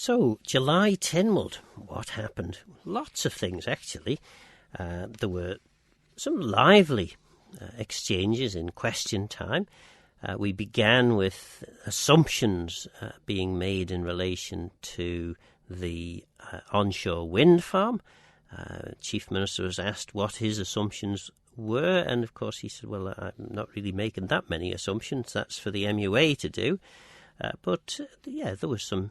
So, July Tynwald, what happened? Lots of things, actually. There were some lively exchanges in question time. We began with assumptions being made in relation to the onshore wind farm. Chief Minister was asked what his assumptions were, and of course he said, well, I'm not really making that many assumptions. That's for the MUA to do. But there was some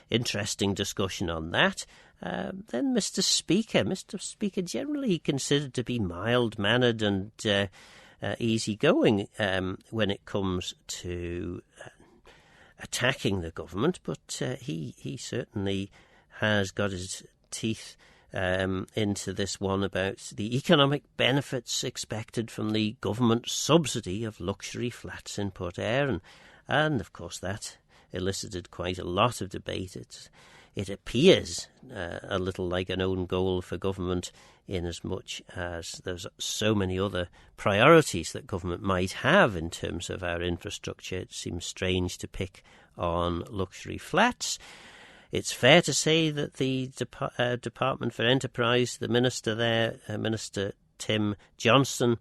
interesting discussion on that. Then Mr. Speaker generally considered to be mild-mannered and easygoing when it comes to attacking the government, but he certainly has got his teeth into this one about the economic benefits expected from the government subsidy of luxury flats in Port Eyre, and of course that elicited quite a lot of debate. It appears a little like an own goal for government, in as much as there's so many other priorities that government might have in terms of our infrastructure. It seems strange to pick on luxury flats. It's fair to say that the Department for Enterprise, the minister there, Minister Tim Johnston,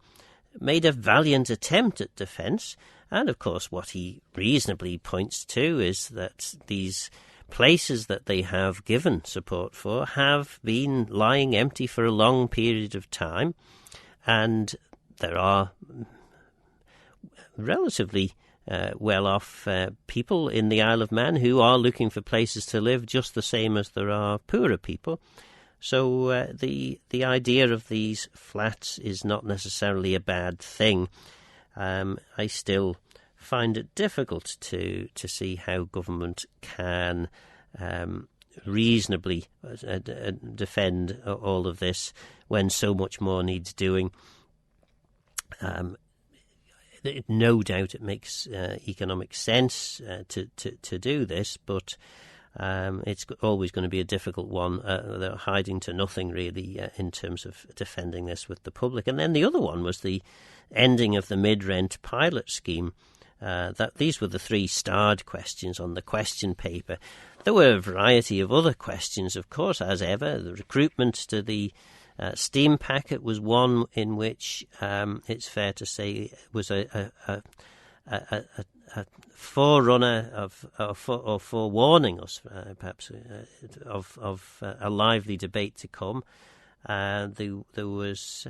made a valiant attempt at defence. And, of course, what he reasonably points to is that these places that they have given support for have been lying empty for a long period of time, and there are relatively well-off people in the Isle of Man who are looking for places to live just the same as there are poorer people. So the idea of these flats is not necessarily a bad thing. I still find it difficult to see how government can reasonably defend all of this when so much more needs doing. No doubt it makes economic sense to do this, but it's always going to be a difficult one. They're hiding to nothing, really, in terms of defending this with the public. And then the other one was the ending of the mid-rent pilot scheme. These were the three starred questions on the question paper. There were a variety of other questions, of course, as ever. The recruitment to the steam packet was one in which it's fair to say was a forerunner or forewarning us, perhaps, of a lively debate to come. There was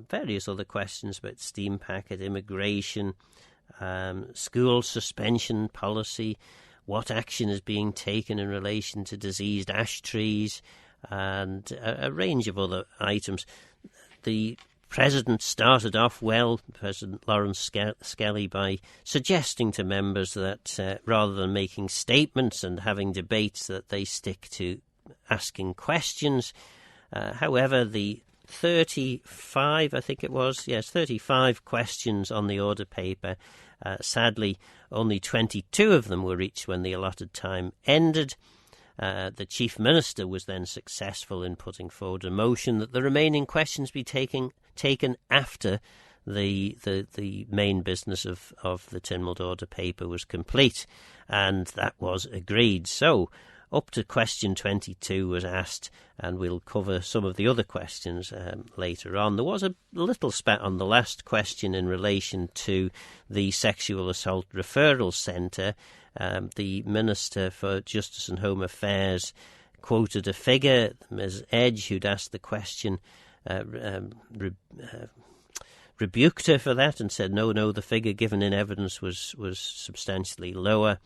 various other questions about steam packet, immigration, school suspension policy, what action is being taken in relation to diseased ash trees, and a range of other items. The President started off well, President Lawrence Skelly, by suggesting to members that rather than making statements and having debates, that they stick to asking questions. However, the 35, I think it was, 35 questions on the order paper. Sadly, only 22 of them were reached when the allotted time ended. The Chief Minister was then successful in putting forward a motion that the remaining questions be taken after the main business of the Tynwald order paper was complete, and that was agreed. So up to question 22 was asked, and we'll cover some of the other questions later on. There was a little spat on the last question in relation to the Sexual Assault Referral Centre. The Minister for Justice and Home Affairs quoted a figure. Ms Edge, who'd asked the question, rebuked her for that and said, no, the figure given in evidence was substantially lower.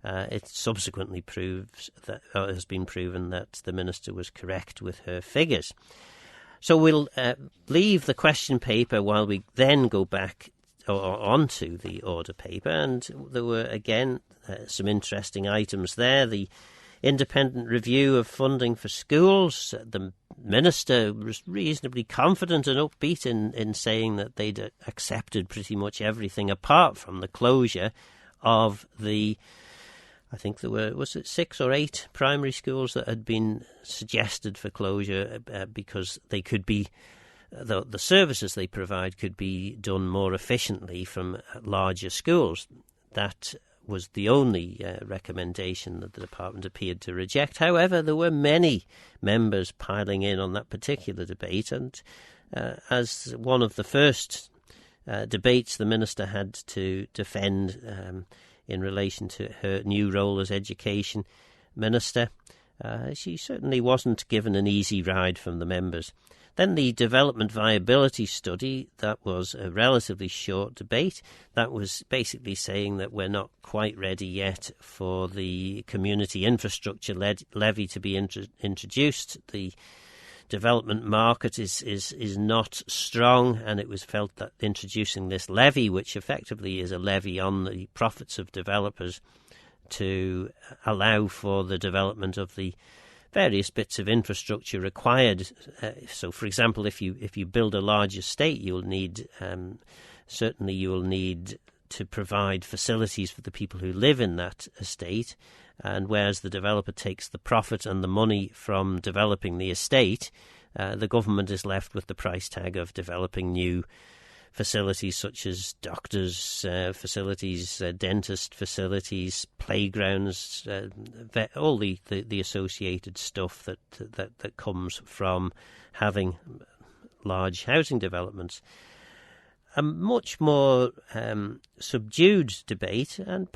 It subsequently has been proven that the Minister was correct with her figures. So we'll leave the question paper while we then go back onto the order paper, and there were again some interesting items there. The independent review of funding for schools. The Minister was reasonably confident and upbeat in saying that they'd accepted pretty much everything apart from the closure of the, I think there were, 6 or 8 primary schools that had been suggested for closure because they could be, the services they provide could be done more efficiently from larger schools. That was the only recommendation that the department appeared to reject. However, there were many members piling in on that particular debate, and as one of the first debates the minister had to defend in relation to her new role as education minister, she certainly wasn't given an easy ride from the members. Then the development viability study, that was a relatively short debate. That was basically saying that we're not quite ready yet for the community infrastructure levy to be introduced. The development market is not strong, and it was felt that introducing this levy, which effectively is a levy on the profits of developers, to allow for the development of the various bits of infrastructure required. So, for example, if you build a large estate, you'll need to provide facilities for the people who live in that estate. And whereas the developer takes the profit and the money from developing the estate, the government is left with the price tag of developing new facilities such as doctors' facilities, dentist facilities, playgrounds, all the associated stuff that comes from having large housing developments. A much more subdued debate, and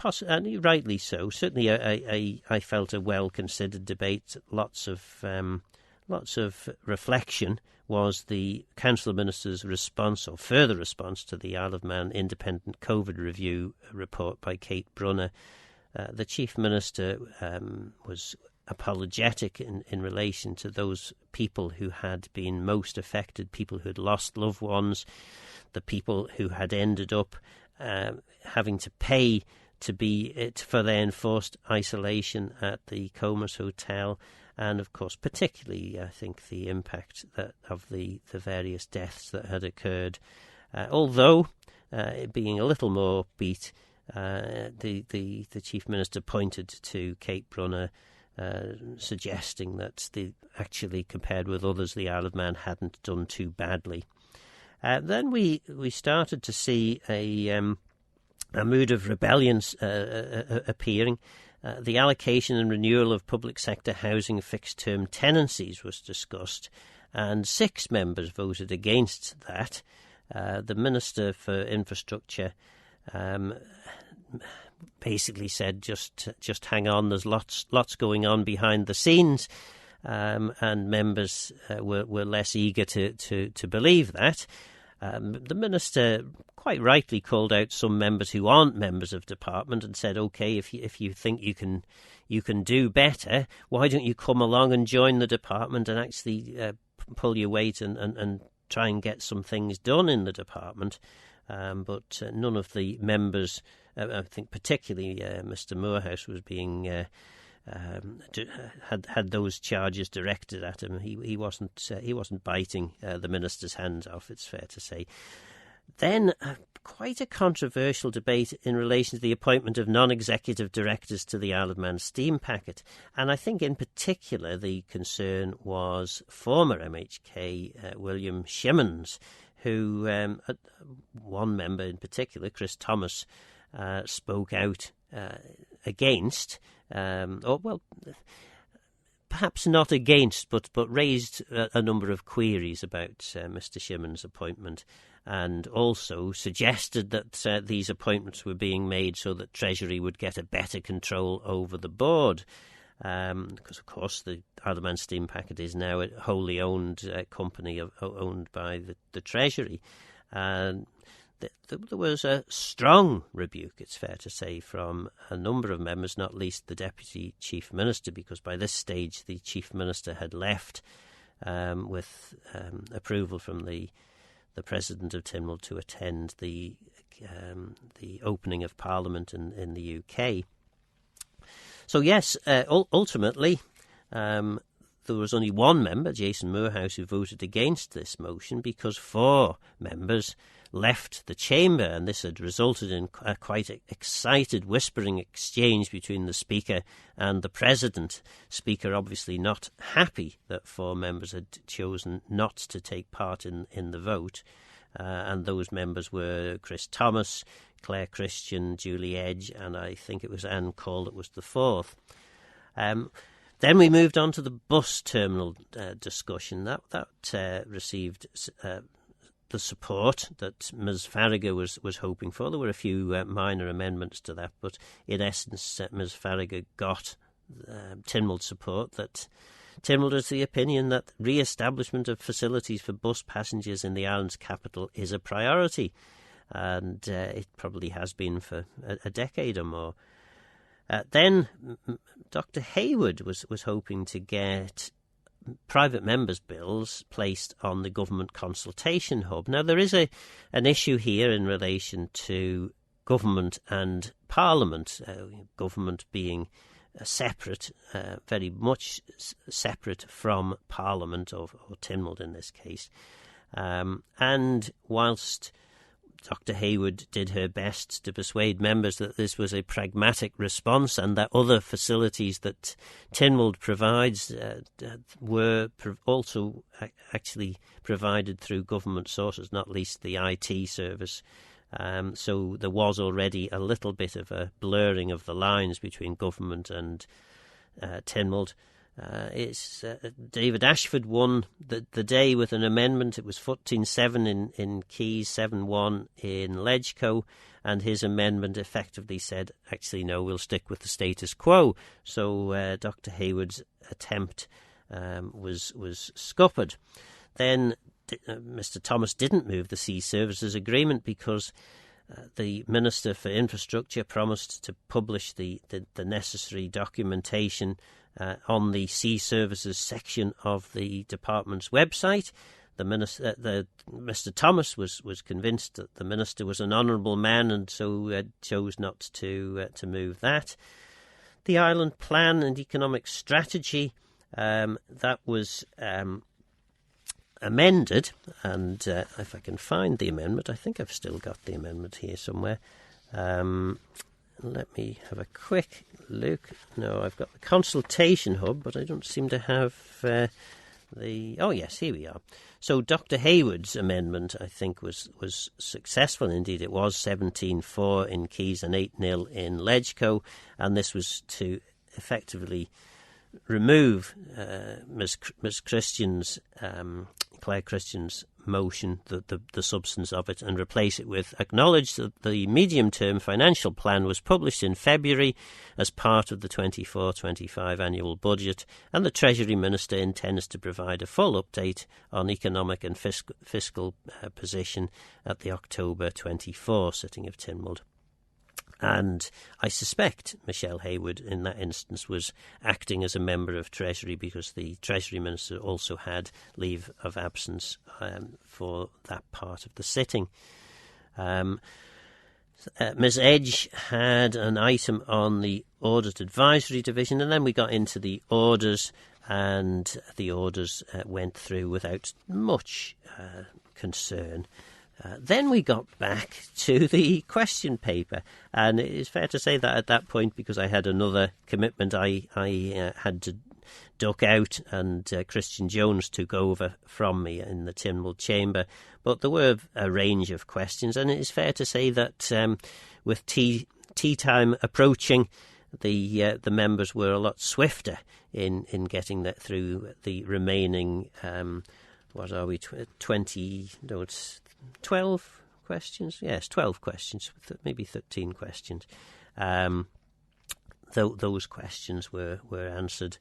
rightly so. Certainly, I felt a well-considered debate. Lots of reflection was the Council of Ministers' response, or further response, to the Isle of Man Independent COVID Review report by Kate Brunner. The Chief Minister was apologetic in relation to those people who had been most affected, people who had lost loved ones, the people who had ended up having to pay for their enforced isolation at the Comas Hotel, and of course particularly I think the impact of the various deaths that had occurred. Although being a little more upbeat, the Chief Minister pointed to Kate Brunner, suggesting that actually compared with others, the Isle of Man hadn't done too badly. Then we started to see a mood of rebellion appearing. The allocation and renewal of public sector housing fixed-term tenancies was discussed, and 6 members voted against that. The Minister for Infrastructure basically said, just hang on, there's lots going on behind the scenes, and members were less eager to believe that. The Minister quite rightly called out some members who aren't members of department and said, OK, if you think you can do better, why don't you come along and join the department and actually pull your weight and try and get some things done in the department. But none of the members, I think particularly Mr Moorhouse, was being had those charges directed at him. He wasn't biting the minister's hands off, it's fair to say. Then quite a controversial debate in relation to the appointment of non-executive directors to the Isle of Man steam packet. And I think in particular the concern was former MHK William Shimmons, who one member in particular, Chris Thomas, spoke out against, perhaps not against, but raised a number of queries about Mr Shimmons' appointment, and also suggested that these appointments were being made so that Treasury would get a better control over the board. Because, of course, the Isle of Man Steam Packet is now a wholly owned company owned by the Treasury. There was a strong rebuke, it's fair to say, from a number of members, not least the Deputy Chief Minister, because by this stage the Chief Minister had left with approval from the President of Tynwald to attend the opening of Parliament in the UK. So yes, ultimately there was only one member, Jason Moorhouse, who voted against this motion because 4 members left the chamber, and this had resulted in a quite excited whispering exchange between the Speaker and the President. Speaker obviously not happy that 4 members had chosen not to take part in the vote, and those members were Chris Thomas, Claire Christian, Julie Edge, and I think it was Anne Cole that was the fourth. Then we moved on to the bus terminal discussion. That received the support that Ms Farragher was hoping for. There were a few minor amendments to that, but in essence Ms Farragher got Tynwald support. That Tynwald is the opinion that re-establishment of facilities for bus passengers in the island's capital is a priority, and it probably has been for a decade or more. Then Dr Hayward was hoping to get private members' bills placed on the government consultation hub. Now, there is an issue here in relation to government and Parliament, government being separate, very much separate from Parliament, or Tynwald in this case. And whilst Dr Hayward did her best to persuade members that this was a pragmatic response and that other facilities that Tynwald provides were also actually provided through government sources, not least the IT service. So there was already a little bit of a blurring of the lines between government and Tynwald. David Ashford won the day with an amendment. It was 14-7 in Keys, 7-1 in Ledgeco, and his amendment effectively said, actually, no, we'll stick with the status quo. So Dr Hayward's attempt was scuppered. Then Mr Thomas didn't move the Sea Services Agreement because the Minister for Infrastructure promised to publish the necessary documentation on the Sea Services section of the department's website. Mr Thomas was convinced that the minister was an honourable man, and so chose not to move that. The Island Plan and Economic Strategy, that was amended, and if I can find the amendment, I think I've still got the amendment here somewhere. Let me have a quick look. No, I've got the consultation hub, but I don't seem to have oh yes, here we are. So Dr Hayward's amendment, I think, was successful. Indeed, it was 17-4 in Keys and 8-0 in Ledgeco, and this was to effectively remove Ms Christian's, Claire Christian's motion, the substance of it, and replace it with acknowledge that the medium-term financial plan was published in February as part of the 24-25 annual budget, and the Treasury Minister intends to provide a full update on economic and fiscal position at the October 24 sitting of Tynwald. And I suspect Michelle Hayward, in that instance, was acting as a member of Treasury because the Treasury Minister also had leave of absence for that part of the sitting. Ms Edge had an item on the Audit Advisory Division, and then we got into the orders, and the orders went through without much concern. Then we got back to the question paper, and it is fair to say that at that point, because I had another commitment, I had to duck out, and Christian Jones took over from me in the Tynwald chamber. But there were a range of questions, and it is fair to say that with tea time approaching, the members were a lot swifter in getting that through the remaining, 12 questions? Yes, 12 questions, maybe 13 questions. Those questions were answered.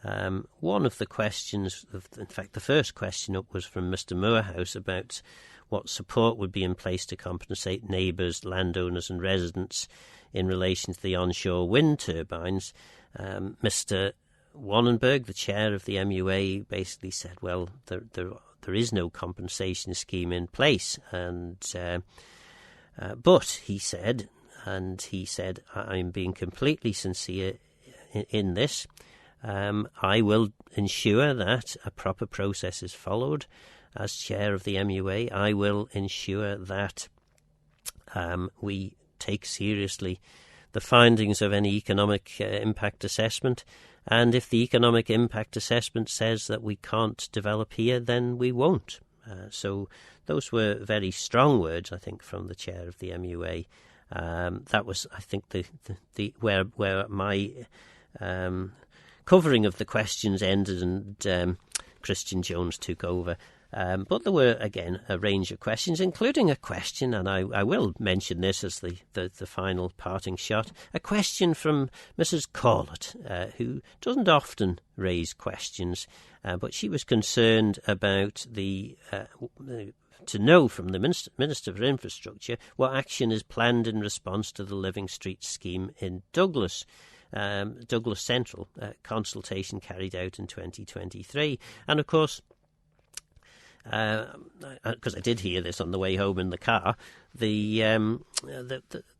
One of the questions, in fact, the first question up was from Mr Moorhouse about what support would be in place to compensate neighbours, landowners and residents in relation to the onshore wind turbines. Mr Wannenberg, the chair of the MUA, basically said, well, there is no compensation scheme in place, and but he said, I'm being completely sincere in this. I will ensure that a proper process is followed. As chair of the MUA, I will ensure that we take seriously the findings of any economic impact assessment. And if the economic impact assessment says that we can't develop here, then we won't. So those were very strong words, I think, from the chair of the MUA. That was, I think, the where my covering of the questions ended, and Christian Jones took over. But there were, again, a range of questions, including a question, and I will mention this as the final parting shot, a question from Mrs. Corlett, who doesn't often raise questions, but she was concerned about to know from the Minister for Infrastructure what action is planned in response to the Living Streets scheme in Douglas. Douglas Central, consultation carried out in 2023. And of course, because I did hear this on the way home in the car, there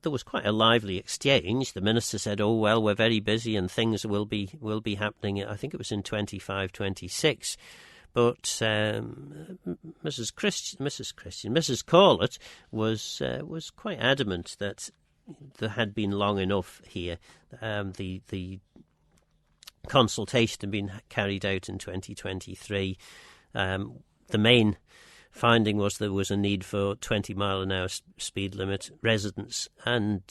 was quite a lively exchange. The minister said, "Oh well, we're very busy and things will be happening." I think it was in 25-26. But Mrs. Corlett was quite adamant that there had been long enough here. The consultation had been carried out in 2023. The main finding was there was a need for 20 mile an hour speed limit. Residents and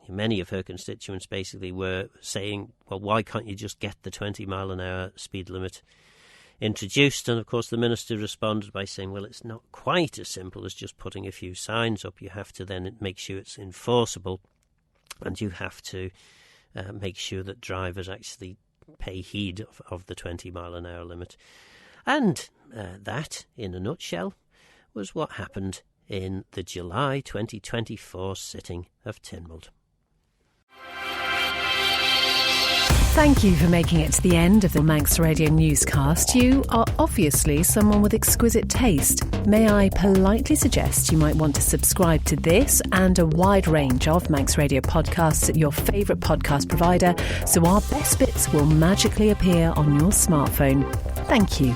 many of her constituents basically were saying, well, why can't you just get the 20 mile an hour speed limit introduced? And of course the minister responded by saying, well, it's not quite as simple as just putting a few signs up. You have to then make sure it's enforceable, and you have to make sure that drivers actually pay heed of the 20 mile an hour limit. And that, in a nutshell, was what happened in the July 2024 sitting of Tynwald. Thank you for making it to the end of the Manx Radio newscast. You are obviously someone with exquisite taste. May I politely suggest you might want to subscribe to this and a wide range of Manx Radio podcasts at your favourite podcast provider, so our best bits will magically appear on your smartphone. Thank you.